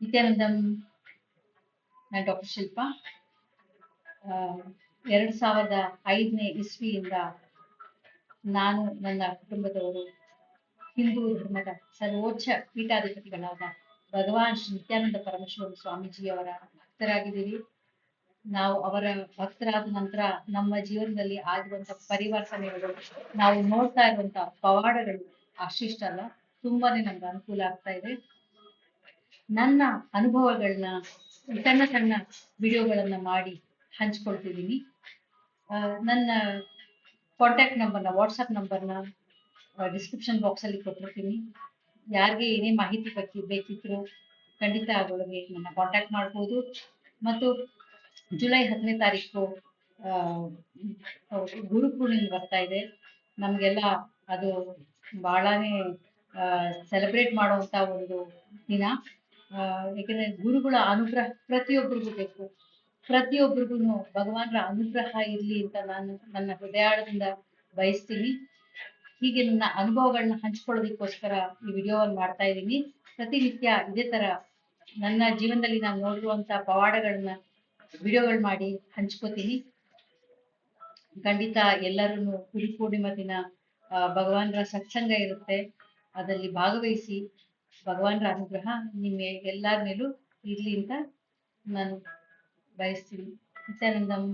ನಿತ್ಯಾನಂದಂ. ನಾನು ಡಾಕ್ಟರ್ ಶಿಲ್ಪಾ. 2005ನೇ ಇಸ್ವಿಯಿಂದ ನಾನು ನನ್ನ ಕುಟುಂಬದವರು ಹಿಂದೂ ಧರ್ಮದ ಸರ್ವೋಚ್ಚ ಪೀಠಾಧಿಪತಿಗಳಾದ ಭಗವಾನ್ ಶ್ರೀ ನಿತ್ಯಾನಂದ ಪರಮೇಶ್ವರ ಸ್ವಾಮೀಜಿಯವರ ಭಕ್ತರಾಗಿದ್ದೀವಿ. ನಾವು ಅವರ ಭಕ್ತರಾದ ನಂತರ ನಮ್ಮ ಜೀವನದಲ್ಲಿ ಆಗಿರುವಂತ ಪರಿವರ್ತನೆಗಳು, ನಾವು ನೋಡ್ತಾ ಇರುವಂತ ಪವಾಡಗಳು ಅಷ್ಟಿಷ್ಟಲ್ಲ, ತುಂಬಾನೇ ನಮ್ಗೆ ಅನುಕೂಲ ಆಗ್ತಾ ಇದೆ. ನನ್ನ ಅನುಭವಗಳನ್ನ ಸಣ್ಣ ಸಣ್ಣ ವಿಡಿಯೋಗಳನ್ನ ಮಾಡಿ ಹಂಚ್ಕೊಳ್ತಿದ್ದೀನಿ. ನನ್ನ ಕಾಂಟ್ಯಾಕ್ಟ್ ನಂಬರ್ನ, ವಾಟ್ಸಪ್ ನಂಬರ್ನ ಡಿಸ್ಕ್ರಿಪ್ಷನ್ ಬಾಕ್ಸ್ ಅಲ್ಲಿ ಕೊಟ್ಟಿರ್ತೀನಿ. ಯಾರಿಗೆ ಏನೇ ಮಾಹಿತಿ ಬೇಕಿದ್ರು ಖಂಡಿತ ಅದರೊಳಗೆ ನನ್ನ ಕಾಂಟ್ಯಾಕ್ಟ್ ಮಾಡ್ಬೋದು. ಮತ್ತು ಜುಲೈ 10ನೇ ತಾರೀಕು ಗುರು ಪೂರ್ಣಿಮೆ ಬರ್ತಾ ಇದೆ. ನಮಗೆಲ್ಲ ಅದು ಬಹಳನೇ ಸೆಲೆಬ್ರೇಟ್ ಮಾಡುವಂತ ಒಂದು ದಿನ. ಯಾಕಂದ್ರೆ ಗುರುಗಳ ಅನುಗ್ರಹ ಪ್ರತಿಯೊಬ್ಬರಿಗೂ ಬೇಕು. ಪ್ರತಿಯೊಬ್ಬರಿಗೂ ಭಗವಾನರ ಅನುಗ್ರಹ ಇರ್ಲಿ ಅಂತ ನಾನು ನನ್ನ ಹೃದಯದಿಂದ ಬಯಸ್ತೀನಿ. ಹೀಗೆ ನನ್ನ ಅನುಭವಗಳನ್ನ ಹಂಚ್ಕೊಳ್ಳೋದಕ್ಕೋಸ್ಕರ ಈ ವಿಡಿಯೋವನ್ನು ಮಾಡ್ತಾ ಇದ್ದೀನಿ. ಪ್ರತಿನಿತ್ಯ ಇದೇ ತರ ನನ್ನ ಜೀವನದಲ್ಲಿ ನಾನು ನೋಡಿರುವಂತ ಪವಾಡಗಳನ್ನ ವಿಡಿಯೋಗಳು ಮಾಡಿ ಹಂಚ್ಕೋತೀನಿ. ಖಂಡಿತ ಎಲ್ಲರೂ ಗುರು ಪೂರ್ಣಿಮಾ ದಿನ ಭಗವಾನರ ಸತ್ಸಂಗ ಇರುತ್ತೆ, ಅದರಲ್ಲಿ ಭಾಗವಹಿಸಿ ಭಗವಾನರ ಅನುಗ್ರಹ ನಿಮ್ಮ ಎಲ್ಲರ ಮೇಲೂ ಇರ್ಲಿ ಅಂತ ನಾನು ಬಯಸ್ತೀನಿ. ನಿತ್ಯಾನಂದಂ.